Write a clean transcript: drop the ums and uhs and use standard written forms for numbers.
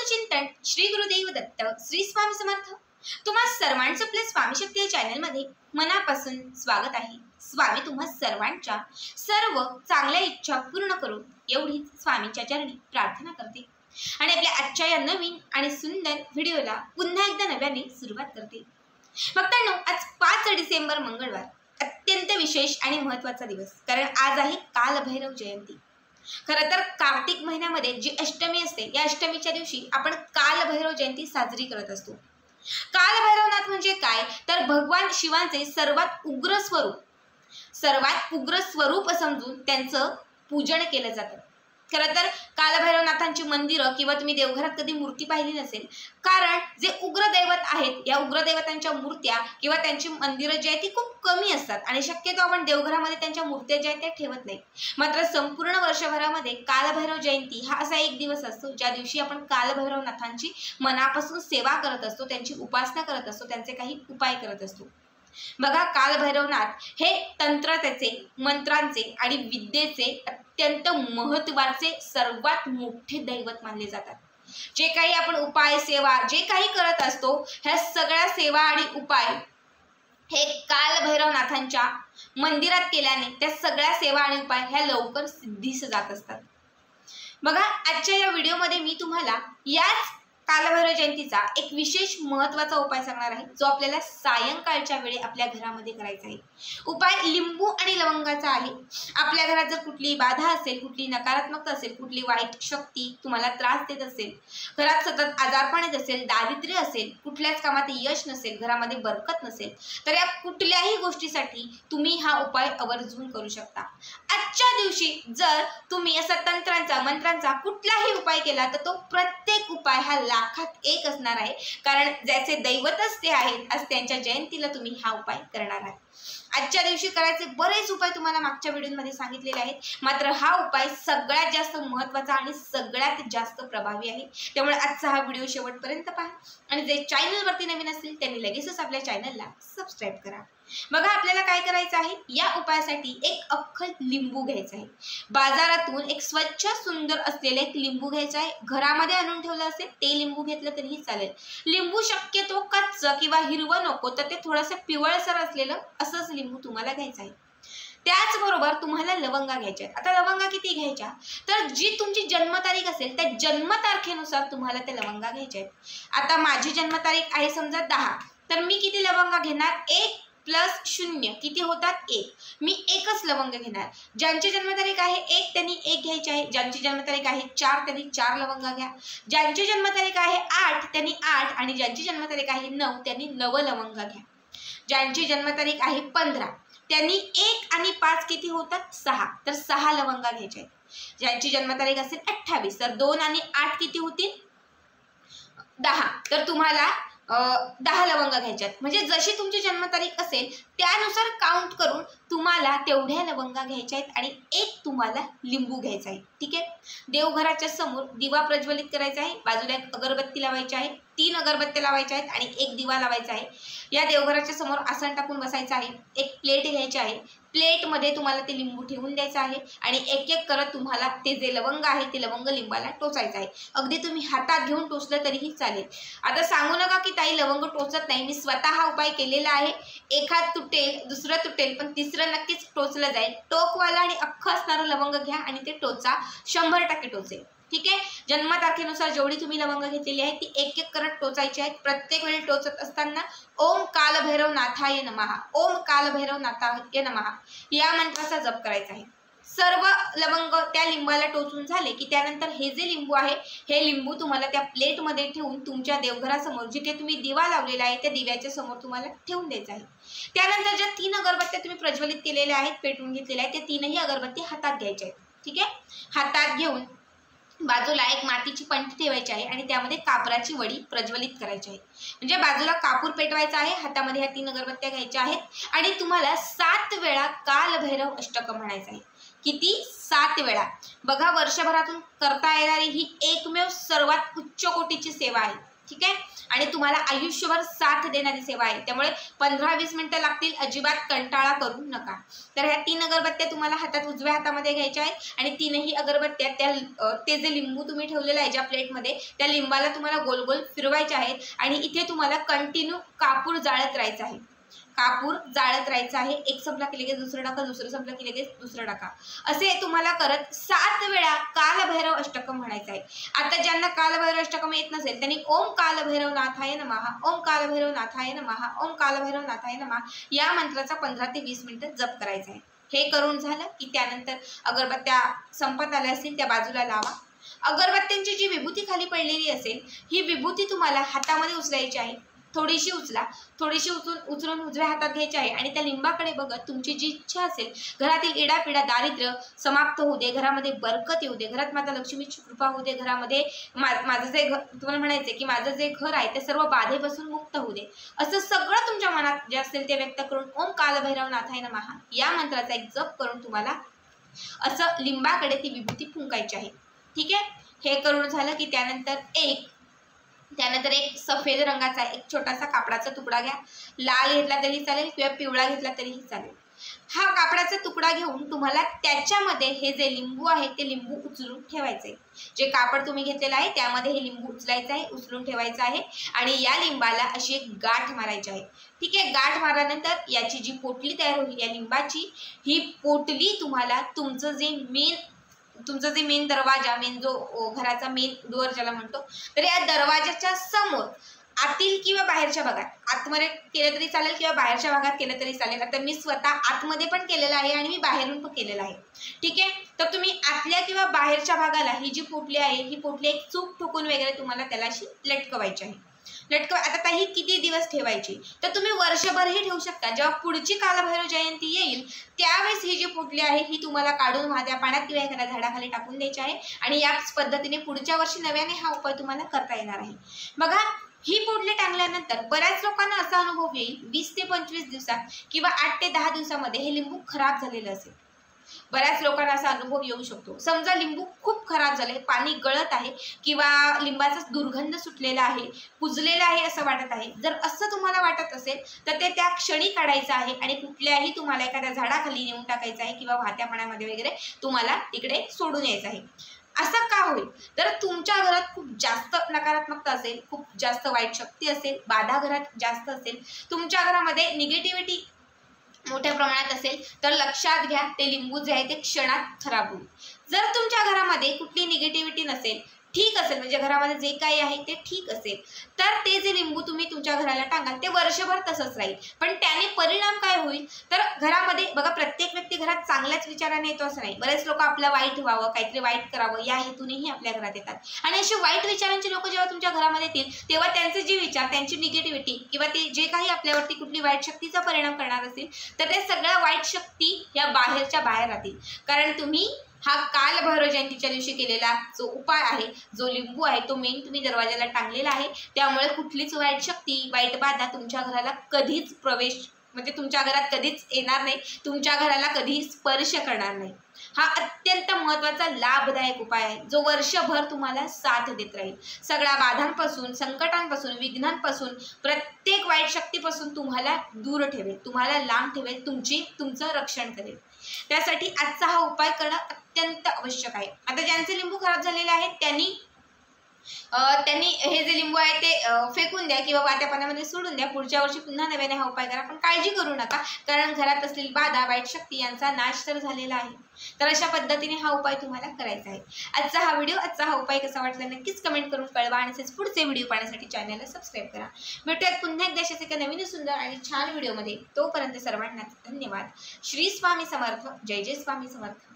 चिंतन श्री गुरुदेव दत्त श्री स्वामी समर्थ। तुम्हा सर्वांचं आपल्या स्वामी शक्ती या चॅनल मध्ये मनापासून स्वागत आहे। स्वामी तुम्हा सर्वांच्या सर्व चांगल्या इच्छा पूर्ण करून एवढीच स्वामींच्या चरणी प्रार्थना करते आणि आपल्या आजच्या या नवीन आणि सुंदर व्हिडिओला पुन्हा एकदा नव्याने सुरुवात करते। भक्तांनो, आज 5 डिसेंबर मंगळवार अत्यंत विशेष आणि महत्त्वाचा दिवस, कारण आज आहे कालभैरव जयंती। खरं तर कार्तिक महिन्यामध्ये जी अष्टमी असते, या अष्टमीच्या दिवशी आपण कालभैरव जयंती साजरी करत असतो। कालभैरवनाथ म्हणजे काय तर भगवान शिवांचे सर्वात उग्र स्वरूप समजून त्यांचं पूजन केलं जातं। खरं तर कालभैरवनाथांची मंदिरं किंवा तुम्ही देवघरात कधी मूर्ती पाहिली नसेल, कारण जे उग्र दैवत आहेत या उग्र दैवतांच्या मूर्त्या किंवा त्यांची मंदिरं जी आहेत ती खूप कमी असतात आणि शक्यतो आपण देवघरामध्ये त्यांच्या मूर्त्या ज्या आहेत त्या ठेवत नाही। मात्र संपूर्ण वर्षभरामध्ये कालभैरव जयंती हा असा एक दिवस असतो ज्या दिवशी आपण कालभैरवनाथांची मनापासून सेवा करत असतो, त्यांची उपासना करत असतो, त्यांचे काही उपाय करत असतो। बघा, कालभैरवनाथ हे तंत्राचे, मंत्रांचे आणि विद्येचे अत्यंत महत्त्वाचे सर्वात मोठे दैवत मानले जातात। जे काही आपण उपाय सेवा जे काही करत असतो, ह्या सगळ्या सेवा आणि उपाय हे कालभैरवनाथांच्या मंदिरात केल्याने त्या सगळ्या सेवा आणि उपाय ह्या लवकर सिद्धीस जात असतात। बघा, आजच्या या व्हिडिओमध्ये मी तुम्हाला याच कालभैरव जयंतीचा एक विशेष महत्त्वाचा उपाय सांगणार आहे, जो आपल्याला सायंकाळच्या वेळी आपल्या घरामध्ये करायचा आहे। उपाय लिंबू आणि लवंगाचा आहे। आपल्या घरात जर कुठली बाधा असेल, कुठली नकारात्मकता असेल, कुठली वाईट शक्ती तुम्हाला त्रास देत असेल, घरात सतत आजारपण येत असेल, दारिद्र्य असेल, कुठल्याच कामात यश नसेल, घरामध्ये बरकत नसेल, तर या कुठल्याही गोष्टीसाठी तुम्ही हा उपाय आवर्जून करू शकता। आजच्या दिवशी जर तुम्ही असा तंत्रांचा, मंत्रांचा कुठलाही उपाय केला तर तो प्रत्येक उपाय हा लाखात एक असणार आहे, कारण ज्याचे दैवतच ते आहेत, आज त्यांच्या जयंतीला तुम्ही हा उपाय करणार आहात। आजच्या दिवशी करायचे बरेच उपाय तुम्हाला मागच्या व्हिडिओमध्ये सांगितलेले आहेत, मात्र हा उपाय सगळ्यात जास्त महत्त्वाचा आणि सगळ्यात जास्त प्रभावी आहे। त्यामुळे आजचा हा व्हिडिओ शेवटपर्यंत पहा आणि जे चॅनलवरती नवीन असतील त्यांनी लगेचच आपल्या चॅनलला सबस्क्राईब करा। बघा, आपल्याला काय करायचं आहे, या उपायासाठी एक अख्खल लिंबू घ्यायचं आहे। बाजारातून एक स्वच्छ सुंदर असलेले एक लिंबू घ्यायचं आहे। घरामध्ये आणून ठेवलं असेल ते लिंबू घेतलं तरीही चालेल। लिंबू शक्यतो कच्च किंवा हिरवं नको, तर ते थोडंसं पिवळसर असलेलं असंच लिंबू तुम्हाला घ्यायचं आहे। त्याचबरोबर तुम्हाला लवंगा घ्यायच्या आहेत। आता लवंगा किती घ्यायच्या तर जी तुमची जन्मतारीख असेल त्या जन्मतारखेनुसार तुम्हाला त्या लवंगा घ्यायच्या आहेत। आता माझी जन्मतारीख आहे समजा 10, तर मी किती लवंगा घेणार, 1 + 0 किती होतात 1, मी एकच लवंग घेणार। ज्यांची जन्मतारीख आहे 1 त्यांनी 1 घ्यायचे आहे, ज्यांची जन्मतारीख आहे 4 त्यांनी 4 लवंगा घ्या, ज्यांची जन्मतारीख आहे 8 त्यांनी 8 आणि ज्यांची जन्मतारीख आहे 9 त्यांनी 9 लवंगा घ्या, ज्यांची जन्मतारीख आहे 15 त्यांनी 1 आणि 5 किती होतात 6, तर 6 लवंगा घ्यायच्या आहेत। ज्यांची जन्मतारीख असेल 28 तर 2 आणि 8 किती होतील 10, तर तुम्हाला 10 लवंगा घ्यायच्यात। म्हणजे जशी तुमची जन्मतारीख असेल त्यानुसार काउंट करून तुम्हाला तेवढ्या लवंगा घ्यायच्या आहेत आणि एक तुम्हाला लिंबू घ्यायचा आहे। ठीक आहे, देवघराच्या समोर दिवा प्रज्वलित करायचा आहे, बाजूला एक अगरबत्ती लावायची आहे, 3 अगरबत्त्या लावायच्या आहेत आणि एक दिवा लावायचा आहे। या देवघराच्या समोर आसन टाकून बसायचं आहे, एक प्लेट घ्यायची आहे, प्लेटमध्ये तुम्हाला ते लिंबू ठेवून द्यायचं आहे आणि एक एक करत तुम्हाला ते जे लवंग आहे ते लवंग लिंबाला टोचायचं आहे। अगदी तुम्ही हातात घेऊन टोचलं तरीही चालेल। आता सांगू नका की ताई लवंग टोचत नाही, मी स्वतः हा उपाय केलेला आहे। एखाद तुटेल, दुसरं तुटेल, पण तिसरं नक्कीच टोचलं जाईल। टोकवाला आणि अख्खं असणारं लवंग घ्या आणि ते टोचा, 100% टोचेल। ठीक आहे, जन्मतारखेनुसार जेवढी तुम्ही लवंग घेतलेली आहे ती एक एक करत टोचायची आहेत। प्रत्येक वेळी टोचत असताना ओम कालभैरवनाथाय नमः, ओम कालभैरवनाथाय नमः या मंत्राचा जप करायचा आहे। सर्व लवंग त्या लिंबाला टोचून झाले की त्यानंतर हे जे लिंबू आहे हे लिंबू तुम्हाला त्या प्लेटमध्ये ठेवून तुमच्या देवघरासमोर जिथे तुम्ही दिवा लावलेला आहे त्या दिव्याच्या समोर तुम्हाला ठेवून द्यायचा आहे। त्यानंतर ज्या 3 अगरबत्त्या तुम्ही प्रज्वलित केलेल्या आहेत, पेटवून घेतलेल्या आहेत, त्या 3ही अगरबत्ती हातात घ्यायच्या आहेत। ठीक आहे, हातात घेऊन बाजूला एक मातीची पंटी ठेवायची आहे आणि त्यामध्ये कापराची वडी प्रज्वलित करायची आहे। म्हणजे बाजूला कापूर पेटवायचा आहे, हातामध्ये ह्या 3 अगरबत्त्या घ्यायच्या आहेत आणि तुम्हाला 7 वेळा कालभैरव अष्टक म्हणायचं आहे। किती 7 वेळा। बघा, वर्षभरातून करता येणारी ही एकमेव सर्वात उच्च कोटीची सेवा आहे। ठीक आहे, आणि तुम्हाला आयुष्यभर साथ देणारी सेवा आहे, त्यामुळे 15-20 मिनिटं लागतील, अजिबात कंटाळा करू नका. तर ह्या 3 अगरबत्त्या तुम्हाला हातात उजव्या हातामध्ये घ्यायच्या आहेत आणि 3ही अगरबत्त्या ते जे लिंबू तुम्ही ठेवलेलं आहे ज्या प्लेटमध्ये, त्या लिंबाला तुम्हाला गोल गोल फिरवायचे आहेत आणि इथे तुम्हाला कंटिन्यू कापूर जाळत राहायचं आहे. कापूर जाळत राहायचं आहे. एक संपला की लगेच दुसरं टाका, दुसरं संपला की लगेच दुसरं टाका. असे तुम्हाला करत 7 वेळा कालभैरव अष्टकम म्हणायचं आहे. आता ज्यांना कालभैरव अष्टकम येत नसेल त्यांनी ओम कालभैरवनाथाय नमः, ओम कालभैरवनाथाय नमः, ओम कालभैरवनाथाय नमः या मंत्राचा 15 ते 20 मिनिटं जप करायचा आहे. हे करून झालं की त्यानंतर अगरबत्त्या संपत आल्या असतील त्या बाजूला लावा. अगरबत्त्यांची जी विभूती खाली पडलेली असेल ही विभूती तुम्हाला हातामध्ये उचलायची आहे. थोडीशी उचलून उजव्या हातात घ्यायची आहे आणि त्या लिंबाकडे बघत तुमची जी इच्छा असेल, घरातील इडापिडा दारिद्र्य समाप्त होऊ दे, घरामध्ये बरकत येऊ दे, घरात माता लक्ष्मीची कृपा होऊ दे, घरामध्ये माझं जे घर, तुम्हाला म्हणायचं की माझं जे घर आहे ते सर्व बाधेपासून मुक्त होऊ दे, असं सगळं तुमच्या मनात जे असेल ते व्यक्त करून ओम कालभैरवनाथाय नमः या मंत्राचा एक जप करून तुम्हाला असं लिंबाकडे ती विभूती फुंकायची आहे. ठीक आहे, हे करून झालं की त्यानंतर एक सफेद रंगाचा एक छोटासा कापडाचा तुकडा घ्या. लाल घेतला तरी चालेल किंवा पिवळा घेतला तरीही चालेल. हा कापडाचा तुकडा घेऊन तुम्हाला त्याच्यामध्ये हे जे लिंबू आहे ते लिंबू उचलून ठेवायचे. जे कापड तुम्ही घेतलेलं आहे त्यामध्ये हे लिंबू उचलायचं आहे, उचलून ठेवायचं आहे आणि या लिंबाला अशी एक गाठ मारायची आहे. ठीक आहे, गाठ मारल्यानंतर याची जी पोटली तयार होईल या लिंबाची, ही पोटली तुम्हाला तुमचं जे मेन दरवाजा, जो घराचा मेन डोअर ज्याला म्हणतो, तर या दरवाजाच्या समोर आतील किंवा बाहेरच्या भागात, आतमध्ये केलं तरी चालेल किंवा बाहेरच्या भागात केलं तरी चालेल. आता मी स्वतः आतमध्ये पण केलेलं आहे आणि मी बाहेरून पण केलेलं आहे. ठीक आहे, तर तुम्ही आतल्या किंवा बाहेरच्या भागाला ही जी पोटली आहे ही पोटली एक चूक ठोकून वगैरे तुम्हाला त्याला अशी लटकवायची आहे. आता ही किती दिवस ठेवायची, तर तुम्ही वर्षभरही ठेवू शकता. जेव्हा पुढची कालभैरव जयंती येईल त्यावेळेस ही जी पोटली आहे ही तुम्हाला काढून वाहत्या पाण्यात किंवा एखाद्या झाडाखाली टाकून द्यायची आहे आणि याच पद्धतीने पुढच्या वर्षी नव्याने हा उपाय तुम्हाला करता येणार आहे. बघा, ही पोटली टांगल्यानंतर बऱ्याच लोकांना असा अनुभव येईल 20 ते 25 दिवसात किंवा 8 ते 10 दिवसामध्ये हे लिंबू खराब झालेलं असेल. बऱ्याच लोकांना असा अनुभव येऊ शकतो. समजा लिंबू खूप खराब झाले, पाणी गळत आहे किंवा लिंबाचा दुर्गंध सुटलेला आहे, कुजलेला आहे असं वाटत आहे. जर असं तुम्हाला वाटत असेल तर ते त्या क्षणी काढायचं आहे आणि कुठल्याही तुम्हाला एखाद्या झाडाखाली नेऊन टाकायचं आहे किंवा वाहत्या पाण्यामध्ये वगैरे तुम्हाला तिकडे सोडून यायचं आहे. असं का होईल, तर तुमच्या घरात खूप जास्त नकारात्मकता असेल, खूप जास्त वाईट शक्ती असेल, बाधा घरात जास्त असेल, तुमच्या घरामध्ये निगेटिव्हिटी मोठ्या प्रमाणात असेल तर लक्षात घ्या ते लिंबू जे आहे ते क्षणात खराब होईल. जर तुमच्या घरामध्ये कुठली निगेटिव्हिटी नसेल, ठीक असेल, म्हणजे घरामध्ये जे काही आहे ते ठीक असेल, तर ते जे लिंबू तुम्ही तुमच्या घराला टांगाल ते वर्षभर तसंच राहील. पण त्याने परिणाम काय होईल, तर घरामध्ये बघा, प्रत्येक व्यक्ती घरात चांगल्याच विचाराने येतो असं नाही. बरेच लोक आपलं वाईट व्हावं, काहीतरी वाईट करावं या हेतूनेही आपल्या घरात येतात आणि असे वाईट विचारांचे लोक जेव्हा तुमच्या घरामध्ये येतील तेव्हा त्यांचे जे विचार, त्यांची निगेटिव्हिटी किंवा ते जे काही आपल्यावरती कुठली वाईट शक्तीचा परिणाम करणार असेल तर ते सगळ्या वाईट शक्ती या बाहेरच्या बाहेर राहतील. कारण तुम्ही हा कालभैरव जयंतीच्या दिवशी केलेला जो उपाय आहे, जो लिंबू आहे तो मेन तुम्ही दरवाजाला टांगलेला आहे. त्यामुळे कुठलीच वाईट शक्ती, वाईट बाधा तुमच्या घराला कधीच म्हणजे तुमच्या घरात कधीच येणार नाही, तुमच्या घराला कधीही स्पर्श करणार नाही. हा अत्यंत महत्त्वाचा लाभदायक उपाय आहे जो वर्षभर तुम्हाला साथ देत राहील. सगळ्या बाधांपासून, संकटांपासून, विघ्नांपासून, प्रत्येक वाईट शक्तीपासून तुम्हाला दूर ठेवेल, तुम्हाला लांब ठेवेल, तुमचं रक्षण करेल. त्यासाठी आजचा हा उपाय करणं अत्यंत आवश्यक आहे. आता ज्यांचे लिंबू खराब झालेले आहेत त्यांनी हे जे लिंबू आहे ते फेकून द्या किंवा वाट्या पाण्यामध्ये सोडून द्या. पुढच्या वर्षी पुन्हा नव्याने हा उपाय करा. पण काळजी करू नका, कारण घरात असलेली बाधा, वाईट शक्ती यांचा नाश तर झालेला आहे. तर अशा पद्धतीने हा उपाय तुम्हाला करायचा आहे. आजचा हा उपाय कसा वाटला नक्कीच कमेंट करून कळवा आणि तसेच पुढचे व्हिडिओ पाहण्यासाठी चॅनलला सबस्क्राईब करा. भेटूयात पुन्हा एकदा अशाच एका नवीन सुंदर आणि छान व्हिडिओमध्ये. तोपर्यंत सर्वांना धन्यवाद. श्री स्वामी समर्थ. जय जय स्वामी समर्थ.